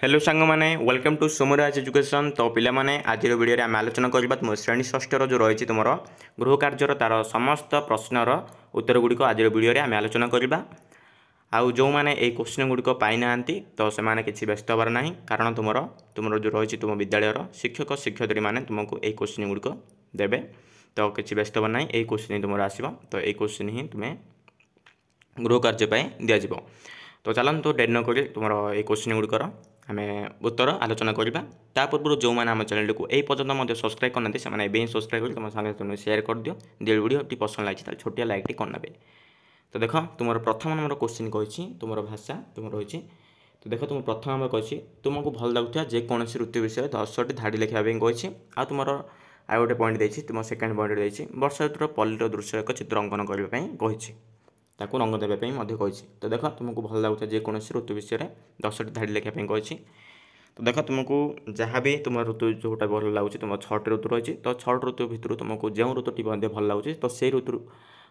Hello सांग मैंने welcome to Somraj education. तो पिला माने आज वीडियो आम आलोचना करबा तुम श्रेणी षष्ठ जो रही तुम गृह कार्यर तार समस्त प्रश्नर उत्तर गुड़िक आज वीडियो आम आलोचना करबा। आउ जो मैंने ये क्वेश्चन गुड़िक पाई ना तो से किसी व्यस्त हबार ना कारण तुम जो रही तुम विद्यालय शिक्षक शिक्षयित्री मैंने तुमको ये क्वेश्चन गुड़िक देवे। तो किसी व्यस्त हबार ना ये क्वेश्चन तुम आसो तो ये क्वेश्चन ही तुम्हें गृह कार्य दिज्व। तो चलते डेरी न कर तुम ये क्वेश्चन गुड़िकर आम उत्तर आलोचना करवा। ता पूर्व जो मैंने आम चैनल को यही पर्यटन सब्सक्राइब करना से सब्सक्राइब कर तुम साथ शेयर कर दियो। जो वीडियो पसंद लगी छोटिया लाइक करने। तो देख तुम प्रथम नंबर क्वेश्चन कही तुम भाषा तुम रही। तो देख तुम प्रथम नंबर कही तुमको भल लगुवा जेकोसी ऋतु विषय 10टी धाड़ी लिखा कही। आ तुम आउ गोटे पॉइंट देती तुम सेकेंड पॉइंट देती वर्षा ऋतुर पल्लीर दृश्य एक चित्र अंकन करने कही ताकू रंग देवाई कही। तो देख तुमको भल लगुवा जेकोसी ऋतु विषय 10टी धाड़ी लिखापी कही। तो देख तुमको जहाँ भी तुम ऋतु जोटा भल लगुच तुम 6टी ऋतु रही तो 6टी ऋतु भितर तुमको जो ऋतुटी भल लगुच तो से ऋतु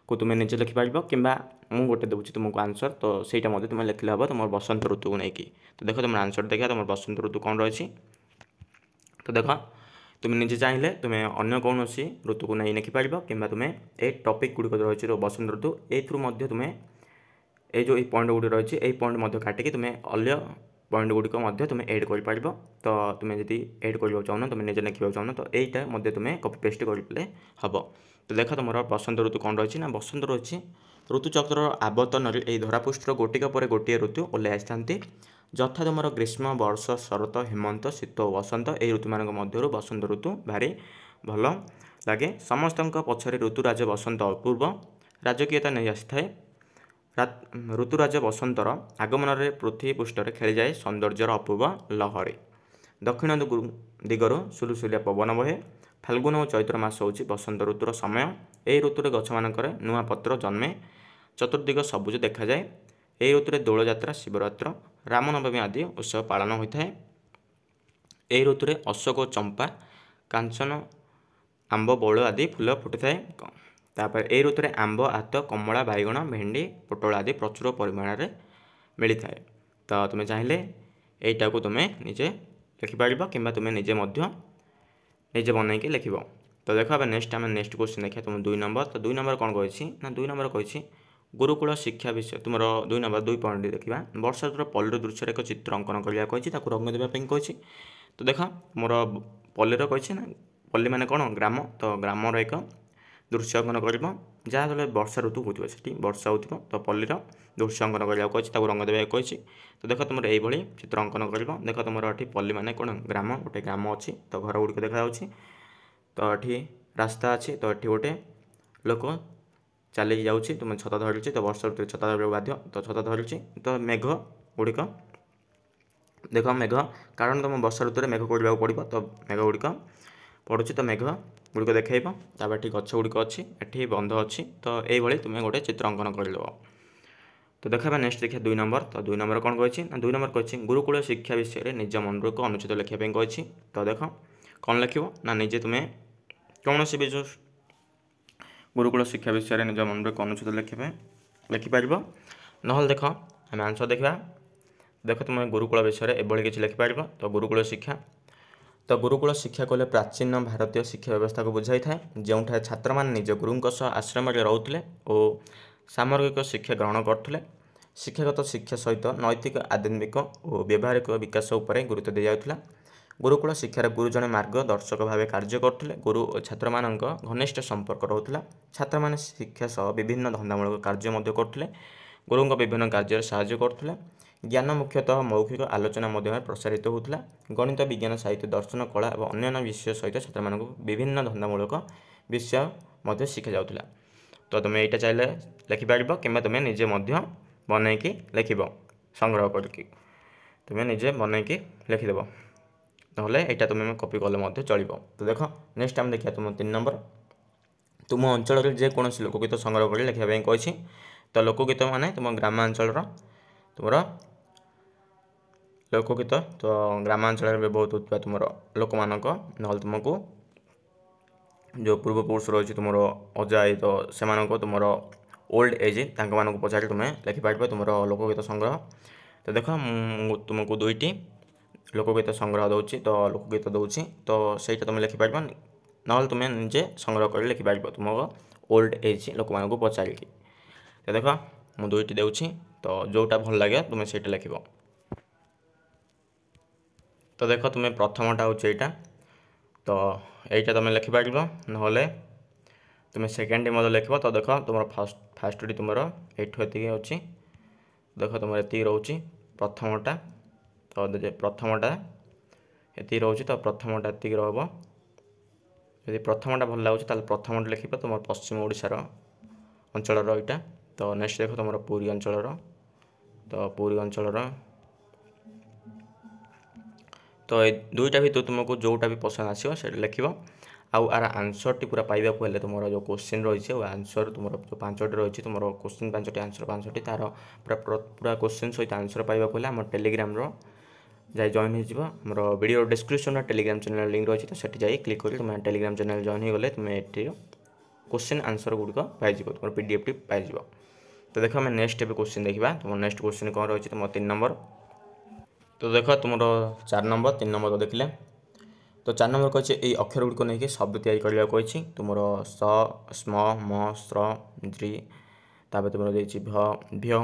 को तुम निजे लिखिपार कि मुझे गोटे दूसरी तुमको आंसर तो सहीटा तुम लिखले हम तुम बसंत ऋतु को लेकिन। तो देख तुम आंसर देखा तुम बसंत ऋतु कौन रही। तो देख तुम निजे चाहिए तुम्हें अन्य कौन ऋतु को नहीं लिखिपार कि तुम्हें ये टपिक गुड़िक रही तो बसंत ऋतु एथुर तुम्हें ये जो पॉइंट गुड़ी रही है पॉइंट काटिकी तुम्हें अन्य पॉइंट गुड़िक तुम एड कर। तो तुम्हें जब एड करने चाहन तुम निजे लिखा चाहन तो यहीटा तुम्हें कपी पेस्ट कर हम। तो देख तुम बसंत ऋतु कौन रही ना बसंत रही ऋतुचक्र आवर्तन यही धरापृष्ठर गोटिक पर गोटे ऋतु ओह्लै आसती यथा तुम ग्रीष्म वर्ष शरत हेमंत शीत और बसंत यही ऋतु मान मध्य बसंत ऋतु भारी भल लगे। समस्त पछरे ऋतुराज बसंत अपूर्व राजकीयता नहीं आसी ऋतुराज बसंतर आगमन में पृथ्वी पृष्ठ खेली जाए सौंदर्यर अपूर्व लहरी। दक्षिण दिगरु सुलुसुलिया पवन बहे फाल्गुन और चैत्र मास हूँ बसंत ऋतुर समय। यही ऋतु गछ मानक नुआ पत्र जन्मे चतुर्दिग सबुज देखा जाए। यही ऋतु दोल जात्रा शिवरात्र रामनवमी आदि उत्सव पालन होता है। यही ऋतु अशोक चंपा कांचन आंब बौल आदि फूल फुटी थाए। तापर यही ऋतु आंब आत कमला बैगण भेंडी पोटल आदि प्रचुर परिमाण में मिलता है। तो तुम्हें चाहिए यहीटा को तुम्हें निजे लिखिपार कि तुम्हें निजे निजे बनईकि लिख। तो देख नेक्स्ट आम नेक्स्ट क्वेश्चन देखा तुम 2 नंबर। तो 2 नंबर कौन कही ना 2 नंबर कही गुरुकुल शिक्षा विषय तुम 2 नंबर 2 पॉइंट देखा वर्षा ऋतुर पल्लीर दृश्य एक चित्र अंकन करने कही रंग देवाई कही। तो देख मोर पल्लीर कही ना पल्ली माने कौन ग्राम तो ग्रामर एक दृश्य अंकन कर जहाँ वर्षा ऋतु हो वर्षा हो तो पल्लीर दृश्य अंकन करने कही रंग देवाई कही। तो देख तुम यही चित्र अंकन कर देख तुम ये पल्ली माने कौन ग्राम गोटे ग्राम अच्छी तो घर गुड़िक देखा तो ये रास्ता अच्छी तो ये गोटे लोक चलिकी जाऊँगी तुम छता धरी तो वर्षा ऋतु छता धरने बाध्य तो छता धरी तो मेघ गुड़िक देख मेघ कारण तुम वर्षा ऋतु मेघ पड़ा पड़ो तो मेघ गुड़िक पड़ुची तो मेघ गुड़िक देखा तापर ये गछ गुड़िक अच्छी एटी बंध अच्छी तो यही तुम्हें गोटे चित्र अंकन करदेव। तो देखा नेक्स्ट देखिए 2 नंबर। तो 2 नंबर कौन कही ना 2 नंबर कही गुरुकुल शिक्षा विषय में निज मन को अनुचित लिखापी कही। तो देख कौन लिख ना निजे तुम्हें कौन सी भी जो गुरुकुल शिक्षा विषय में निज मन को अनुचित लिखिपार ना देख आम आंसर देखा। देख तुम गुरुकुल विषय में एभली किसी लिखिपार। तो गुरुकुल शिक्षा कहले प्राचीन भारतीय शिक्षा व्यवस्था को बुझाई था जो छात्र मैंने निज गुरुं सह आश्रम रोते और सामरिक शिक्षा ग्रहण करते। शिक्षागत शिक्षा सहित नैतिक आध्यात्मिक और व्यावहारिक विकास उपर गुरुत्व दी जाउथला। गुरुकुल शिक्षार गुरु जने मार्गदर्शक भाव कार्य करते गुरु और छात्र मान घनिष्ठ संपर्क रोला। छात्र मैंने शिक्षा सह विभिन्न धंदामूलक कार्य करते गुरुंक विभिन्न कार्य साहाय्य करते। ज्ञान मुख्यतः मौखिक आलोचना मध्यम प्रसारित होता। गणित विज्ञान साहित्य दर्शन कला और अन्य विषय सहित छात्र मान विभिन्न धंदामूलक विषय शिखा जाउथला। तो तुम्हें यहाँ चाहिए लिखिपार कि तुम्हें निजे बनईकि लिख संग्रह करके तुम्हें निजे बनईकि लिखिदेव ना यहाँ तुम्हें कपी कले चलो। तो देख नेक्स्ट आम देखिए तुम 3 नंबर तुम अंचल जेकोसी लोकगीत संग्रह कर लिखापी कही। तो लोकगीत माने तुम ग्रामांचल तुम लोकगीत तो ग्रामांचल में बहुत होता तुम लोक मानक ना तुमको जो पूर्वपुरुष रही तुम अजा आई तो से तुम ओल्ड एज तक पचारि तुम्हें लिखिपार तुम लोकगीत संग्रह। तो देख तुमको 2टी ଲୋକଗୀତ ସଂଗ୍ରହ ଦେଉଛି ତ ଲୋକଗୀତ ଦେଉଛି ତ ସେଇଟା ତୁମେ ଲେଖିପାରିବ, ନହେଲେ ତୁମେ ନିଜେ ସଂଗ୍ରହ କରି ଲେଖିପାରିବ ତୁମର ଓଲ୍ଡ ଏଜ୍ ଲୋକମାନଙ୍କୁ ପଚାରିକି। ତ ଦେଖ ମୁଁ ଦୁଇଟି ଦେଉଛି, ତ ଯେଉଁଟା ଭଲ ଲାଗେ ତୁମେ ସେଇଟା ଲେଖିବ। ତ ଦେଖ ତୁମେ ପ୍ରଥମଟା ହେଉଛି ଏଇଟା, ତ এইটা ତୁମେ ଲେଖିପାରିବ, ନହେଲେ ତୁମେ ସେକେଣ୍ଡଟି ମଧ୍ୟ ଲେଖିବ। ତ ଦେଖ ତୁମର ଫାଷ୍ଟଟି ତୁମର ଏଇଠୁ ଏତିକି ଅଛି, ଦେଖ ତୁମର ଏତିକି ରହୁଛି ପ୍ରଥମଟା, ତ ପ୍ରଥମଟା ଏତିକି ରହୁଛି, ତ ପ୍ରଥମଟା ଏତିକି ରହିବ। ଯଦି ପ୍ରଥମଟା ଭଲ ଲାଗୁଛି ତାହେଲେ ପ୍ରଥମଟି ଲେଖିବ ତୁମର ପଶ୍ଚିମ ଓଡ଼ିଶାର ଅଞ୍ଚଳର ଏଇଟା। ତ ନେକ୍ସଟ ଦେଖ ତୁମର ପୁରୀ ଅଞ୍ଚଳର, ତ ପୁରୀ ଅଞ୍ଚଳର, ତ ଏ ଦୁଇଟା ଭିତରୁ ତୁମକୁ ଯେଉଁଟା ବି ପସନ୍ଦ ଆସିବ ସେଇଟା ଲେଖିବ। ଆଉ ଆର ଆନ୍ସରଟି ପୁରା ପାଇବାକୁ ହେଲେ ତୁମର ଯେଉଁ କୋଶ୍ଚିନ୍ ରହିଛି ଆଉ ଆନ୍ସର ତୁମର ଯେଉଁ ପାଞ୍ଚଟି ରହିଛି, ତୁମର କୋଶ୍ଚିନ୍ ପାଞ୍ଚଟି ଆନ୍ସର ପାଞ୍ଚଟି, ତାର ପୁରା କୋଶ୍ଚିନ୍ ସହିତ ଆନ୍ସର ପାଇବାକୁ ହେଲେ ଆମ ଟେଲିଗ୍ରାମର ଯାଇ ଜଏନ୍ ହୋଇଯିବ। ଆମର ଭିଡ଼ିଓ ଡେସ୍କ୍ରିପସନ୍ରେ ଟେଲିଗ୍ରାମ ଚ୍ୟାନେଲ୍ ଲିଙ୍କ୍ ରହିଛି, ତ ସେଠି ଯାଇ କ୍ଲିକ୍ କରି ତୁମେ ଟେଲିଗ୍ରାମ ଚ୍ୟାନେଲ୍ ଜଏନ୍ ହୋଇଗଲେ ତୁମେ ଏଠିର କୋଶ୍ଚିନ୍ ଆନ୍ସର ଗୁଡ଼ିକ ପାଇଯିବ, ତୁମର PDFଟି ପାଇଯିବ। ତ ଦେଖ ଆମେ ନେକ୍ସଟ ଏବେ କୋଶ୍ଚିନ୍ ଦେଖିବା। ତୁମର ନେକ୍ସଟ କୋଶ୍ଚିନ୍ କ'ଣ ରହିଛି, ତୁମର 3 ନମ୍ବର। ତ ଦେଖ ତୁମର 4 ନମ୍ବର 3 ନମ୍ବର ଦେଖିଲେ, ତ 4 ନମ୍ବର କହିଛି ଏଇ ଅକ୍ଷର ଗୁଡ଼ିକ ନେଇକି ଶବ୍ଦ ତିଆରି କରିବାକୁ କହିଛି। ତୁମର ସ, ସ୍ମ, ମ, ଶ୍ର, ଦ୍ରି, ତାପରେ ତୁମର ଦେଇଛି ଭ, ଭ୍ୟ,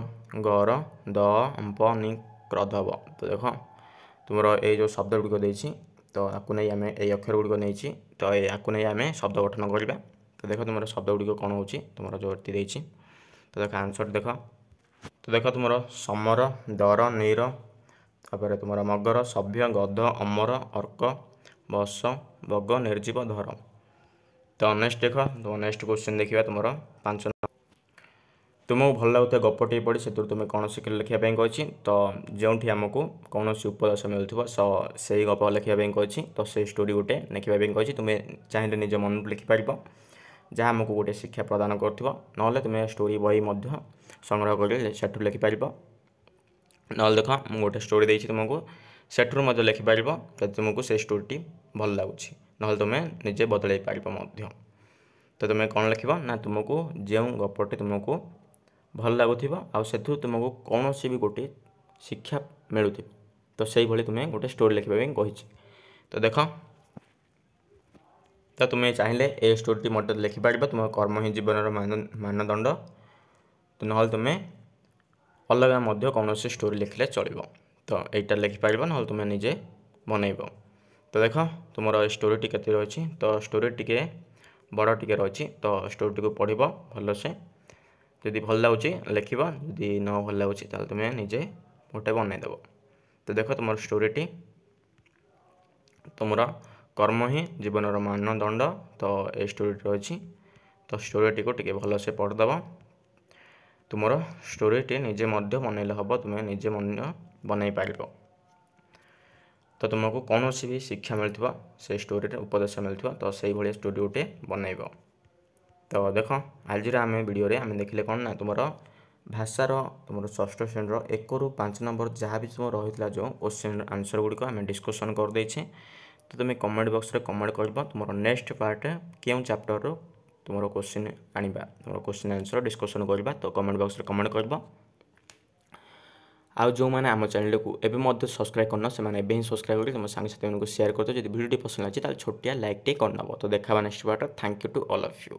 ଗର, ଦ, ଅମ୍ପ, ନି, କ୍ରଧବ। ତ ଦେଖ ତୁମର ଏଇ ଯେଉଁ ଶବ୍ଦ ଗୁଡ଼ିକ ଦେଇଛି, ତ ଆକୁ ନେଇ ଆମେ ଏଇ ଅକ୍ଷର ଗୁଡ଼ିକ ନେଇଛି, ତ ଏହାକୁ ନେଇ ଆମେ ଶବ୍ଦ ଗଠନ କରିବା। ତ ଦେଖ ତୁମର ଶବ୍ଦ ଗୁଡ଼ିକ କ'ଣ ହେଉଛି, ତୁମର ଯେଉଁ ଏଠି ଦେଇଛି, ତ ଦେଖ ଆନ୍ସର ଦେଖ। ତ ଦେଖ ତୁମର ସମର, ଦର, ନୀର, ତାପରେ ତୁମର ମଗର, ସଭ୍ୟ, ଗଧ, ଅମର, ଅର୍କ, ବସ, ବଗ, ନିର୍ଜୀବ, ଧର। ତ ନେକ୍ସଟ ଦେଖ, ତୁମ ନେକ୍ସଟ କ୍ୱେଶ୍ଚିନ୍ ଦେଖିବା ତୁମର 5 ନମ୍ବର। ତୁମକୁ ଭଲ ଲାଗୁଥିବା ଗପଟି ପଢ଼ି ସେଥିରୁ ତୁମେ କ'ଣ ଶିଖିଲ ଲେଖିବା ପାଇଁ କହିଛି। ତ ଯେଉଁଠି ଆମକୁ କୌଣସି ଉପଦେଶ ମିଳୁଥିବ ସେଇ ଗପ ଲେଖିବା ପାଇଁ କହିଛି। ତ ସେଇ ଷ୍ଟୋରି ଗୋଟେ ଲେଖିବା ପାଇଁ କହିଛି। ତୁମେ ଚାହିଁଲେ ନିଜ ମନରୁ ଲେଖିପାରିବ ଯାହା ଆମକୁ ଗୋଟେ ଶିକ୍ଷା ପ୍ରଦାନ କରୁଥିବ, ନହେଲେ ତୁମେ ଷ୍ଟୋରି ବହି ମଧ୍ୟ ସଂଗ୍ରହ କରି ସେଠୁ ଲେଖିପାରିବ। ନହେଲେ ଦେଖ ମୁଁ ଗୋଟେ ଷ୍ଟୋରି ଦେଇଛି ତୁମକୁ, ସେଠରୁ ମଧ୍ୟ ଲେଖିପାରିବ ଯଦି ତୁମକୁ ସେଇ ଷ୍ଟୋରିଟି ଭଲ ଲାଗୁଛି, ନହେଲେ ତୁମେ ନିଜେ ବଦଳାଇ ପାରିବ ମଧ୍ୟ। ତ ତୁମେ କ'ଣ ଲେଖିବ ନା ତୁମକୁ ଯେଉଁ ଗପଟି ତୁମକୁ ଭଲ ଲାଗୁଥିବ ଆଉ ସେଥିରୁ ତୁମକୁ କୌଣସି ବି ଗୋଟେ ଶିକ୍ଷା ମିଳୁଥିବ, ତ ସେଇଭଳି ତୁମେ ଗୋଟେ ଷ୍ଟୋରି ଲେଖିବା ପାଇଁ କହିଛି। ତ ଦେଖ, ତ ତୁମେ ଚାହିଁଲେ ଏ ଷ୍ଟୋରିଟି ମଧ୍ୟ ଲେଖିପାରିବ, ତୁମ କର୍ମ ହିଁ ଜୀବନର ମାନଦଣ୍ଡ, ନହେଲେ ତୁମେ ଅଲଗା ମଧ୍ୟ କୌଣସି ଷ୍ଟୋରି ଲେଖିଲେ ଚଳିବ। ତ এইটা ଲେଖିପାରିବ, ନହେଲେ ତୁମେ ନିଜେ ବନେଇବ। ତ ଦେଖ ତୁମର ଏ ଷ୍ଟୋରିଟି କେତେ ରହିଛି, ତ ଷ୍ଟୋରି ଟିକେ ବଡ଼ ଟିକେ ରହିଛି, ତ ଷ୍ଟୋରିଟିକୁ ପଢ଼ିବ ଭଲସେ, ଯଦି ଭଲ ଲାଗୁଛି ଲେଖିବ, ଯଦି ନ ଭଲ ଲାଗୁଛି ତାହେଲେ ତୁମେ ନିଜେ ଗୋଟେ ବନେଇଦେବ। ତ ଦେଖ ତୁମର ଷ୍ଟୋରିଟି, ତୁମର କର୍ମ ହିଁ ଜୀବନର ମାନଦଣ୍ଡ, ତ এই ଷ୍ଟୋରିଟି ରହିଛି। ତ ଷ୍ଟୋରିଟିକୁ ଟିକେ ଭଲସେ ପଢ଼ିଦେବ। ତୁମର ଷ୍ଟୋରିଟି ନିଜେ ମଧ୍ୟ ବନେଇଲେ ହେବ, ତୁମେ ନିଜେ ମଧ୍ୟ ବନେଇ ପାରିବ। ତ ତୁମକୁ କୌଣସି ବି ଶିକ୍ଷା ମିଳୁଥିବ ସେଇ ଷ୍ଟୋରିରେ, ଉପଦେଶ ମିଳୁଥିବ, ତ ସେଇଭଳିଆ ଷ୍ଟୋରି ଗୋଟେ ବନେଇବ। ତ ଦେଖ ଆଜିର ଆମେ ଭିଡ଼ିଓରେ ଆମେ ଦେଖିଲେ କ'ଣ ନା ତୁମର ଭାଷାର ତୁମର ଷଷ୍ଠ ଶ୍ରେଣୀର 1ରୁ 5 ନମ୍ବର ଯାହା ବି ତୁମର ରହିଥିଲା ଯେଉଁ କ୍ୱେଶ୍ଚିନ୍ ଆନ୍ସର ଗୁଡ଼ିକ ଆମେ ଡିସ୍କସନ୍ କରିଦେଇଛେ। ତ ତୁମେ କମେଣ୍ଟ ବକ୍ସରେ କମେଣ୍ଟ କରିବ ତୁମର ନେକ୍ସଟ ପାର୍ଟ କେଉଁ ଚାପ୍ଟରରୁ ତୁମର କ୍ୱେଶ୍ଚିନ୍ ଆଣିବା, ତୁମର କ୍ୱେଶ୍ଚିନ୍ ଆନ୍ସର ଡିସ୍କସନ୍ କରିବା। ତ କମେଣ୍ଟ ବକ୍ସରେ କମେଣ୍ଟ କରିବ। ଆଉ ଯେଉଁମାନେ ଆମ ଚ୍ୟାନେଲକୁ ଏବେ ମଧ୍ୟ ସବସ୍କ୍ରାଇବ୍ କରିନ ସେମାନେ ଏବେ ହିଁ ସବସ୍କ୍ରାଇବ୍ କରି ତୁମ ସାଙ୍ଗସାଥିମାନଙ୍କୁ ସେୟାର କରିଦିଅ। ଯଦି ଭିଡ଼ିଓଟି ପସନ୍ଦ ଅଛି ତାହେଲେ ଛୋଟିଆ ଲାଇକ୍ଟେ କରିନେବ। ତ ଦେଖାବା next part. Thank you to all of you.